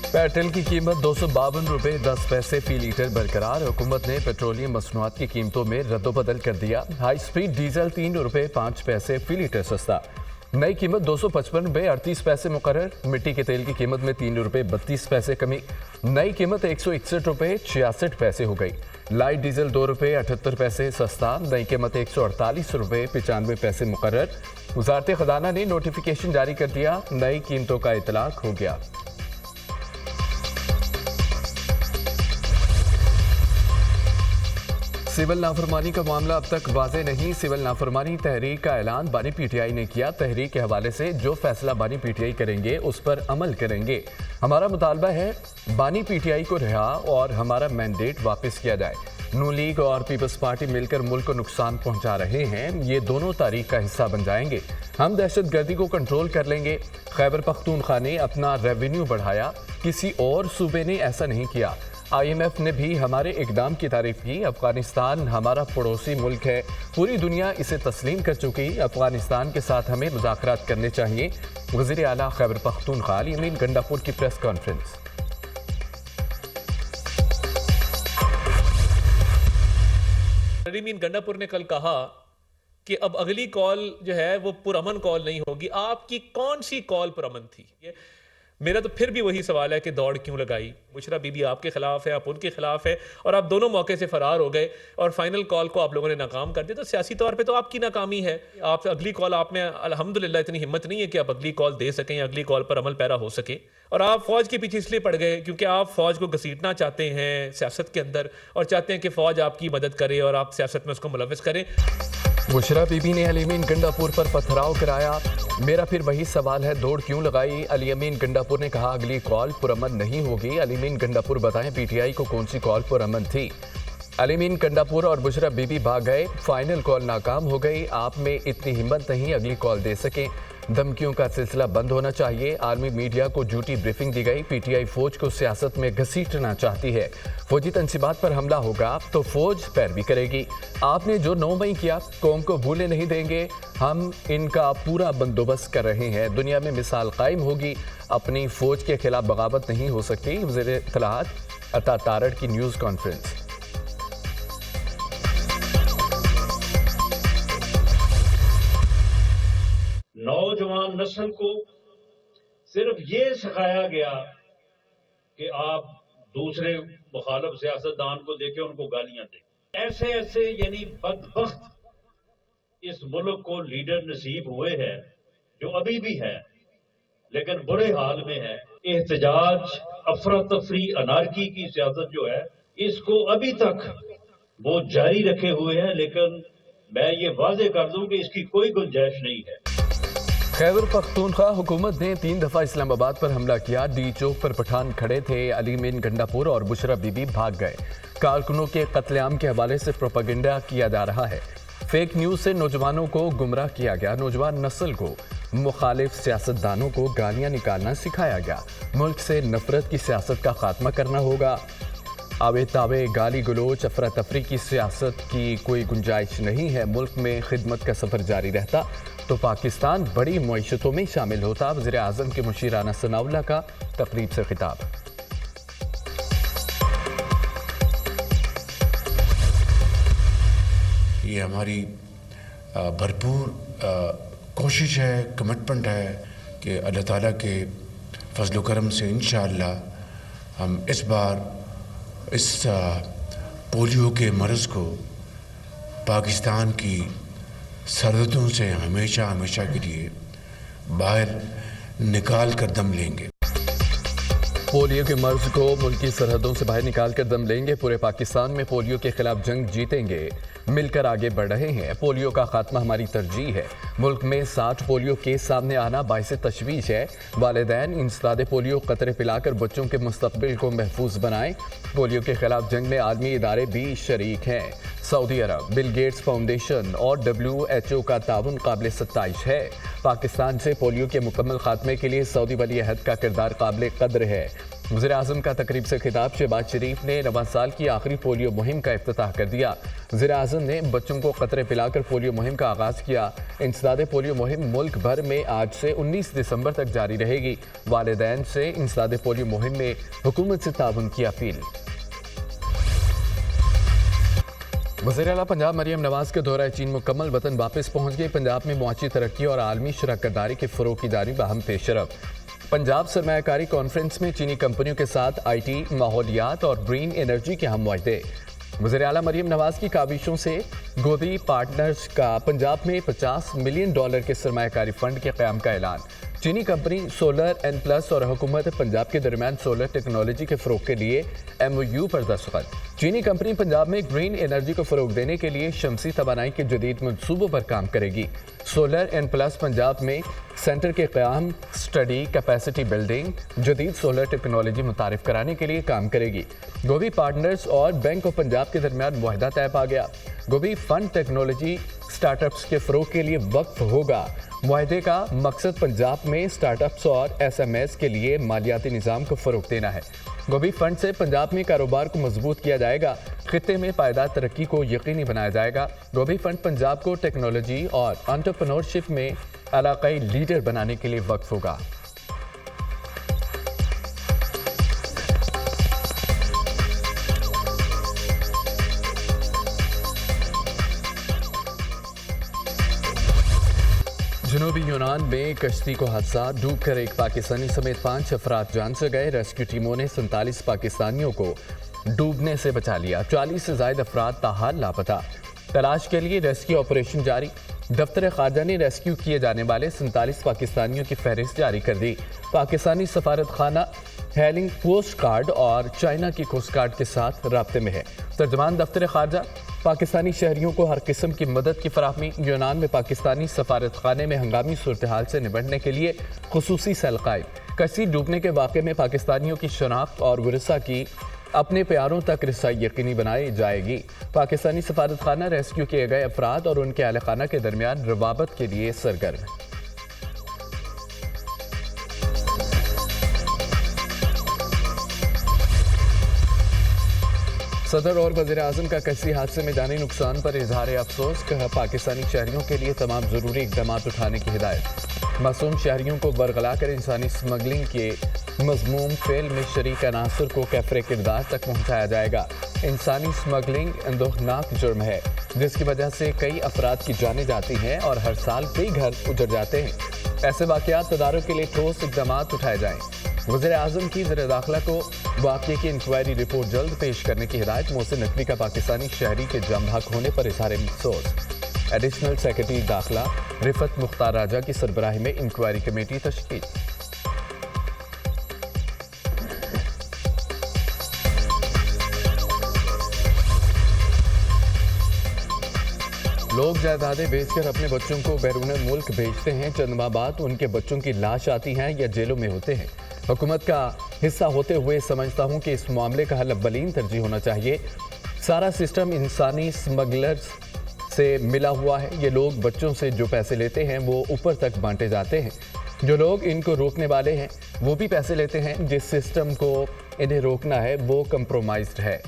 Petrol की कीमत 252 रुपये 10 पैसे फी लीटर बरकरार। हुकूमत ने पेट्रोलियम मसनूआत की कीमतों में रद्दोबदल कर दिया। हाई स्पीड डीजल 3 रुपये 5 पैसे फी लीटर सस्ता। नई कीमत 255 रुपये 38 पैसे मुकर्रर। मिट्टी के तेल की कीमत में 3 रुपये 32 पैसे कमी। नई कीमत 161 रुपये 66 पैसे हो गई। लाइट डीजल 2 रुपये 78 पैसे सस्ता। नई कीमत 148 रुपये 95 पैसे मुकर्रर। वज़ारत ख़ज़ाना ने नोटिफिकेशन जारी कर दिया। नई कीमतों का इतलाक हो गया। सिविल नाफरमानी का मामला अब तक वाज़ेह नहीं। सिविल नाफरमानी तहरीक का ऐलान बानी पीटीआई ने किया। तहरीक के हवाले से जो फैसला बानी पीटीआई करेंगे उस पर अमल करेंगे। हमारा मुतालबा है बानी पीटीआई को रिहा और हमारा मैंडेट वापस किया जाए। नून लीग और पीपल्स पार्टी मिलकर मुल्क को नुकसान पहुंचा रहे हैं। ये दोनों तारीख का हिस्सा बन जाएंगे। हम दहशत गर्दी को कंट्रोल कर लेंगे। खैबर पख्तूनख्वा ने अपना रेवेन्यू बढ़ाया, किसी और सूबे ने ऐसा नहीं किया। IMF ने भी हमारे इकदाम की तारीफ की। अफगानिस्तान हमारा पड़ोसी मुल्क है, पूरी दुनिया इसे तस्लीम कर चुकी। अफगानिस्तान के साथ हमें मुज़ाकरात करने चाहिए। वज़ीर आला खैबर पख्तूनख्वा अली अमीन गंडापुर की प्रेस कॉन्फ्रेंस। अली अमीन गंडापुर ने कल कहा कि अब अगली कॉल जो है वो पुरअमन कॉल नहीं होगी। आपकी कौन सी कॉल पुरअमन थी? मेरा तो फिर भी वही सवाल है कि दौड़ क्यों लगाई? बुशरा बीबी आपके खिलाफ है, आप उनके खिलाफ है और आप दोनों मौके से फरार हो गए और फाइनल कॉल को आप लोगों ने नाकाम कर दिया। तो सियासी तौर पे तो आपकी नाकामी है। आप अगली कॉल आप में अल्हम्दुलिल्लाह इतनी हिम्मत नहीं है कि आप अगली कॉल दे सकें, अगली कॉल पर अमल पैरा हो सके। और आप फौज के पीछे इसलिए पड़ गए क्योंकि आप फौज को घसीटना चाहते हैं सियासत के अंदर और चाहते हैं कि फौज आपकी मदद करे और आप सियासत में उसको मुलविस करें। बुशरा बीबी ने अली अमीन गंडापुर पर पथराव कराया। मेरा फिर वही सवाल है, दौड़ क्यों लगाई? अली अमीन गंडापुर ने कहा अगली कॉल पुरअमन नहीं होगी। अली अमीन गंडापुर बताएं पीटीआई को कौन सी कॉल पुरअमन थी? अली अमीन गंडापुर और बुशरा बीबी भाग गए। फाइनल कॉल नाकाम हो गई। आप में इतनी हिम्मत नहीं अगली कॉल दे सकें। धमकियों का सिलसिला बंद होना चाहिए। आर्मी मीडिया को झूठी ब्रीफिंग दी गई। पीटीआई फौज को सियासत में घसीटना चाहती है। फौजी तंसीबात पर हमला होगा तो फौज पैरवी करेगी। आपने जो 9 मई किया कौम को भूले नहीं देंगे। हम इनका पूरा बंदोबस्त कर रहे हैं। दुनिया में मिसाल कायम होगी। अपनी फौज के खिलाफ बगावत नहीं हो सकती। वज़ीर इत्तलाआत अता तारड़ की न्यूज़ कॉन्फ्रेंस। नौजवान नस्ल को सिर्फ ये सिखाया गया कि आप दूसरे मुखालिफ सियासतदान को देखें, उनको गालियां दें। ऐसे ऐसे यानी बदबख्त इस मुल्क को लीडर नसीब हुए हैं जो अभी भी हैं लेकिन बुरे हाल में है। एहतजाज, अफरा तफरी, अनारकी की सियासत जो है इसको अभी तक वो जारी रखे हुए हैं, लेकिन मैं ये वाजे कर दूं कि इसकी कोई गुंजाइश नहीं है। खैबर पख्तूनख्वा हुकूमत ने 3 दफ़ा इस्लामाबाद पर हमला किया। डी चौक पर पठान खड़े थे। अली अमीन गंडापुर और बुशरा बीबी भाग गए। कारकुनों के कत्लेआम के हवाले से प्रोपेगेंडा किया जा रहा है। फेक न्यूज़ से नौजवानों को गुमराह किया गया। नौजवान नस्ल को मुखालिफ सियासतदानों को गालियां निकालना सिखाया गया। मुल्क से नफरत की सियासत का खात्मा करना होगा। आवे तावे, गाली गलोच, अफरा तफरी की सियासत की कोई गुंजाइश नहीं है। मुल्क में खिदमत का सफ़र जारी रहता तो पाकिस्तान बड़ी मईशतों में शामिल होता। वज़ीर आज़म के मुशीर राना सनाउल्लाह का तकरीब से खिताब। ये हमारी भरपूर कोशिश है, कमिटमेंट है कि अल्लाह ताला के फजल करम से इंशाअल्लाह हम इस बार इस पोलियो के मर्ज़ को पाकिस्तान की सरहदों से हमेशा हमेशा के लिए बाहर निकाल कर दम लेंगे। पोलियो के मर्ज को मुल्की सरहदों से बाहर निकाल कर दम लेंगे। पूरे पाकिस्तान में पोलियो के खिलाफ जंग जीतेंगे। मिलकर आगे बढ़ रहे हैं। पोलियो का खात्मा हमारी तरजीह है। मुल्क में 60 पोलियो केस सामने आना बाइस तशवीश है। वालिदैन इंसदादे पोलियो कतरे पिलाकर बच्चों के मुस्तकबिल को महफूज बनाएं। पोलियो के खिलाफ जंग में आलमी इदारे भी शरीक हैं। सऊदी अरब, बिल गेट्स फाउंडेशन और WHO का ताउन काबिल सत्ताइश है। पाकिस्तान से पोलियो के मुकम्मल खात्मे के लिए सऊदी वली अहद का किरदार काबिल कद्र है। वज़ीर आज़म का तकरीब से खिताब। शहबाज शरीफ ने 9 साल की आखिरी पोलियो मुहिम का इफ्तिताह कर दिया। वज़ीर आज़म ने बच्चों को कतरे पिलाकर पोलियो मुहिम का आगाज़ किया। इंसदाद पोलियो मुहिम मुल्क भर में आज से 19 दिसंबर तक जारी रहेगी। वालिदैन से इंसदाद पोलियो मुहिम में हुकूमत से ताउन की अपील। वज़ीर आला पंजाब मरियम नवाज के दौरा चीन मुकम्मल, वतन वापस पहुंच गए। पंजाब में मुआशी तरक्की और आलमी शराकतदारी के फ़रोग़ की जानिब अहम पेशरफ। पंजाब सरमायाकारी कॉन्फ्रेंस में चीनी कंपनियों के साथ IT, माहौलियात और ग्रीन एनर्जी के हम मुआहदे। वज़ीर आला मरियम नवाज की काविशों से गोदी पार्टनर्स का पंजाब में $50 मिलियन के सरमायाकारी फंड के क़याम का ऐलान। चीनी कंपनी सोलर N+ और हुकूमत पंजाब के दरमियान सोलर टेक्नोलॉजी के फ़रोग़ के लिए MOU पर दस्तखत। चीनी कंपनी पंजाब में ग्रीन एनर्जी को फ़रोग़ देने के लिए शमसी तवानाई के जदीद मंसूबों पर काम करेगी। सोलर N+ पंजाब में सेंटर के क़याम, स्टडी, कैपेसिटी बिल्डिंग, जदीद सोलर टेक्नोलॉजी मुतारिफ कराने के लिए काम करेगी। गोभी पार्टनर्स और बैंक ऑफ पंजाब के दरमियान मुआहदा तय पा गया। गोभी फंड टेक्नोलॉजी स्टार्टअप्स के फ़रोग़ के लिए वक्फ होगा। मुआहदे का मकसद पंजाब में स्टार्टअप्स और SMEs के लिए मालियाती निज़ाम को फ़रोग़ देना है। गोभी फंड से पंजाब में कारोबार को मजबूत किया जाएगा। खित्ते में पायदार तरक्की को यकीनी बनाया जाएगा। गोभी फंड पंजाब को टेक्नोलॉजी और एंटरप्रेन्योरशिप में इलाकाई लीडर बनाने के लिए वक्फ होगा। जनूबी यूनान में कश्ती को हादसा, डूबकर एक पाकिस्तानी समेत 5 अफराद जान से गए। रेस्क्यू टीमों ने 47 पाकिस्तानियों को डूबने से बचा लिया। 40 से ज़ायद अफराद ताहाल लापता। तलाश के लिए रेस्क्यू ऑपरेशन जारी। दफ्तर खारजा ने रेस्क्यू किए जाने वाले 47 पाकिस्तानियों की फहरिस्त जारी कर दी। पाकिस्तानी सफारत खाना हेलिंग कोस्ट गार्ड और चाइना की कोस्ट गार्ड के साथ राब्ते में है। तर्जमान दफ्तर खारजा पाकिस्तानी शहरियों को हर किस्म की मदद की फराहमी। यूनान में पाकिस्तानी सफारत खाने में हंगामी सूरत हाल से निपटने के लिए खुसूसी सेल कायम। कश्ती डूबने के वाक़े में पाकिस्तानियों की शनाख्त और विरसा की अपने प्यारों तक रसाई यकीनी बनाई जाएगी। पाकिस्तानी सफारत खाना रेस्क्यू किए गए अफराद और उनके अहल खाना के दरमियान रवाबत के लिए सरगर्म है। सदर और वज़ीर आज़म का कश्ती हादसे में जानी नुकसान पर इजहार अफसोस। कहा पाकिस्तानी शहरियों के लिए तमाम ज़रूरी इक़दाम उठाने की हिदायत। मासूम शहरियों को बरगला कर इंसानी स्मगलिंग के मज़मूम फेल में शरीक अनासर को कैफरे किरदार तक पहुँचाया जाएगा। इंसानी स्मगलिंग अंदोखनाक जुर्म है जिसकी वजह से कई अफराद की जानें जाती हैं और हर साल कई घर उजड़ जाते हैं। ऐसे वाक़यात तदारुक के लिए ठोस इक़दाम उठाए जाएँ। वज़ीर आज़म की ज़र दाखिला को वाक़े की इंक्वायरी रिपोर्ट जल्द पेश करने की हिदायत। मोहसिन नकवी का पाकिस्तानी शहरी के जाम हक होने पर इज़हार अफसोस। एडिशनल सेक्रेटरी दाखिला रिफत मुख्तार राजा की सरबराही में इंक्वायरी कमेटी तश्कील। लोग जायदादें बेचकर अपने बच्चों को बैरून मुल्क भेजते हैं। चंद माह बाद उनके बच्चों की लाश आती हैं या जेलों में होते हैं। हुकूमत का हिस्सा होते हुए समझता हूं कि इस मामले का हल अव्वलीन तरजीह होना चाहिए। सारा सिस्टम इंसानी स्मगलर्स से मिला हुआ है। ये लोग बच्चों से जो पैसे लेते हैं वो ऊपर तक बांटे जाते हैं। जो लोग इनको रोकने वाले हैं वो भी पैसे लेते हैं। जिस सिस्टम को इन्हें रोकना है वो कंप्रोमाइज्ड है।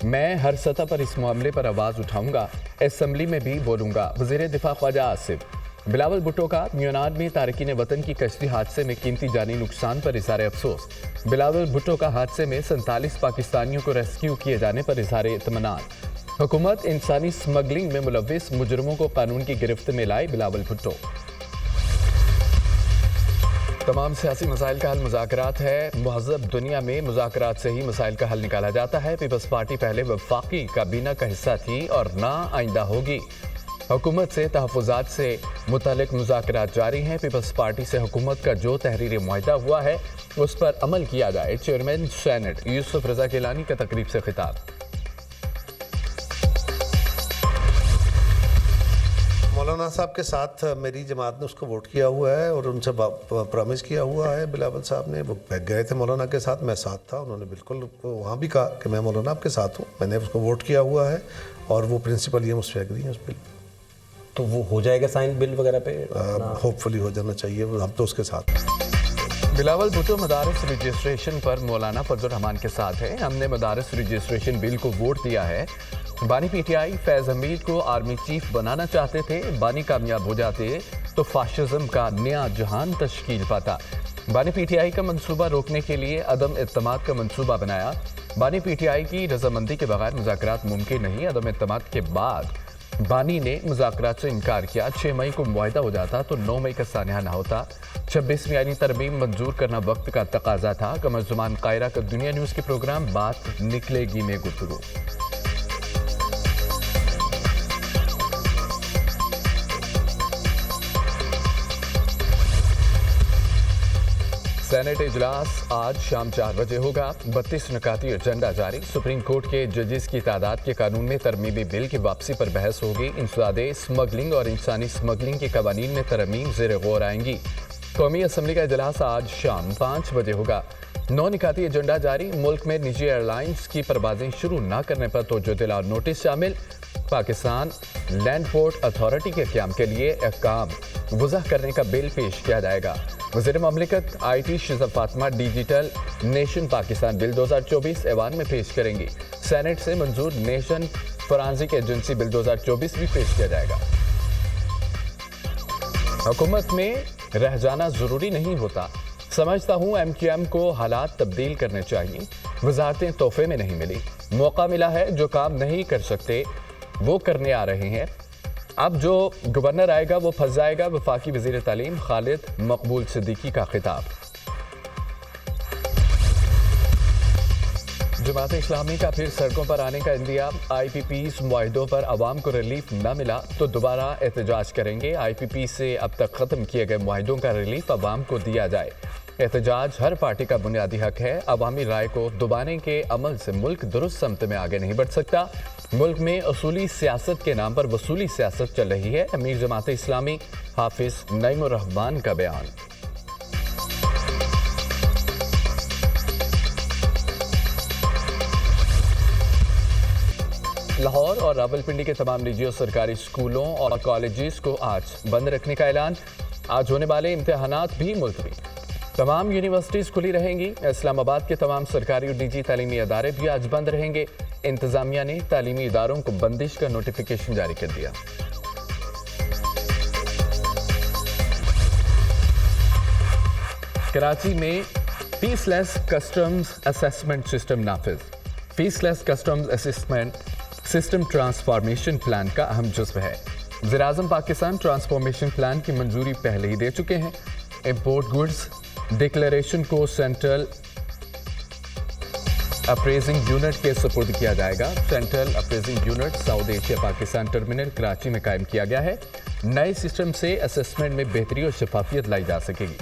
मैं हर सतह पर इस मामले पर आवाज़ उठाऊंगा, असम्बली में भी बोलूंगा। वज़ीर दिफा ख्वाजा आसिफ। बिलावल भुट्टो का यूनान में तारकीन वतन की कश्ती हादसे में कीमती जानी नुकसान पर इज़हार अफसोस। बिलावल भुट्टो का हादसे में 47 पाकिस्तानियों को रेस्क्यू किए जाने पर इज़हार इत्मीनान। हुकूमत इंसानी स्मगलिंग में मुलव्विस मुजरमों को कानून की गिरफ्त में लाए। बिलावल भुट्टो। तमाम सियासी मसाइल का हल मुज़ाकरात है। महज़ब दुनिया में मुज़ाकरात से ही मसाइल का हल निकाला जाता है। पीपल्स पार्टी पहले वफाकी काबीना का हिस्सा थी और ना आइंदा होगी। हुकूमत से तहफ़्फ़ुज़ात से मुतालिक मुज़ाकरात जारी हैं। पीपल्स पार्टी से हुकूमत का जो तहरीरी मुआहदा हुआ है उस पर अमल किया जाए। चेयरमैन सेनेट यूसुफ रज़ा गिलानी का तकरीब से खिताब। मौलाना साहब के साथ मेरी जमात ने उसको वोट किया हुआ है और उनसे प्रॉमिस किया हुआ है। बिलावल साहब ने वो गए थे मौलाना के साथ, मैं साथ था। उन्होंने बिल्कुल वहाँ भी कहा कि मैं मौलाना आपके साथ हूँ। मैंने उसको वोट किया हुआ है और वो प्रिंसिपल ये मुझसे एग्री है उस बिल। तो वो हो जाएगा साइन बिल वगैरह पे? होपफुली हो जाना चाहिए। हम तो उसके साथ हैं। बिलावल भुट्टो मदारस रजिस्ट्रेशन पर मौलाना फजल रहमान के साथ है। हमने मदारस रजिस्ट्रेशन बिल को वोट दिया है। बानी पीटीआई फैज हमीद को आर्मी चीफ बनाना चाहते थे। बानी कामयाब हो जाते तो फाशिज्म का नया जहान तश्कील पाता। बानी पीटीआई का मंसूबा रोकने के लिए अदम इत्तेमाद का मंसूबा बनाया। बानी पीटीआई की रजामंदी के बगैर मुज़ाकरात मुमकिन नहीं। अदम इत्तेमाद के बाद बानी ने मुज़ाकरात से इनकार किया। 6 मई को मुआहदा हो जाता तो 9 मई का सानिया न होता। 26वीं आईनी तरमीम मंजूर करना वक्त का तकाजा था। कमर जुमान कायरा का दुनिया न्यूज़ के प्रोग्राम बात निकलेगी में गुफ्तगू। सेनेट इजलास आज शाम 4 बजे होगा। 32 निकाती एजेंडा जारी। सुप्रीम कोर्ट के जजेस की तादाद के कानून में तरमीमी बिल की वापसी पर बहस होगी। इंसदादे स्मगलिंग और इंसानी स्मगलिंग के कवानीन में तरमीम ज़ेर गौर आएंगी। कौमी असम्बली का इजलास आज शाम 5 बजे होगा। 9 निकाती एजेंडा जारी। मुल्क में निजी एयरलाइंस की परवाजें शुरू न करने पर तवज्जो दिला नोटिस शामिल। पाकिस्तान लैंड पोर्ट अथॉरिटी के क़याम के लिए अहकाम वज़ह करने का बिल पेश किया जाएगा। वज़ीर ममलिकत IT शिज़ा फातिमा डिजिटल नेशन पाकिस्तान बिल 2024 ऐवान में पेश करेंगी। सेनेट से मंजूर नेशन फॉरेंसिक एजेंसी बिल 2024 भी पेश किया जाएगा। हुकूमत में रह जाना ज़रूरी नहीं होता। समझता हूँ MQM को हालात तब्दील करने चाहिए। वजारतें तोहफे में नहीं मिली। मौका मिला है, जो काम नहीं कर सकते वो करने आ रहे हैं। अब जो गवर्नर आएगा वो फंस जाएगा। वफाकी वज़ीर तालीम खालिद मकबूल सिद्दीकी का खिताब। जमात इस्लामी का फिर सड़कों पर आने का इंतजाम। IPPs मुआहिदों पर आवाम को रिलीफ न मिला तो दोबारा एहतजाज करेंगे। IPP से अब तक ख़त्म किए गए मुआहिदों का रिलीफ आवाम को दिया जाए। एहतजाज हर पार्टी का बुनियादी हक है। अवामी राय को दबाने के अमल से मुल्क दुरुस्त समत में आगे नहीं बढ़ सकता। मुल्क में असूली सियासत के नाम पर वसूली सियासत चल रही है। अमीर जमात इस्लामी हाफिज नईमुर रहमान का बयान। लाहौर और रावलपिंडी के तमाम निजी और सरकारी स्कूलों और कॉलेजेस को आज बंद रखने का ऐलान। आज होने वाले इम्तिहानात भी मुलतवी। तमाम यूनिवर्सिटीज़ खुली रहेंगी। इस्लामाबाद के तमाम सरकारी और निजी तालीमी इदारे भी आज बंद रहेंगे। इंतजामिया ने तालीमी इदारों को बंदिश का नोटिफिकेशन जारी कर दिया। कराची में फीसलेस कस्टम्स असेसमेंट सिस्टम नाफिज। Faceless customs assessment system transformation plan का अहम जुज़्व है। वज़ीर-ए-आज़म पाकिस्तान ट्रांसफॉर्मेशन प्लान की मंजूरी पहले ही दे चुके हैं। इंपोर्ट गुड्स डिक्लेरेशन को सेंट्रल अप्रेजिंग यूनिट के सुपुर्द किया जाएगा। Central appraising unit south Asia Pakistan terminal Karachi में कायम किया गया है। नए सिस्टम से असेसमेंट में बेहतरी और शफाफियत लाई जा सकेगी।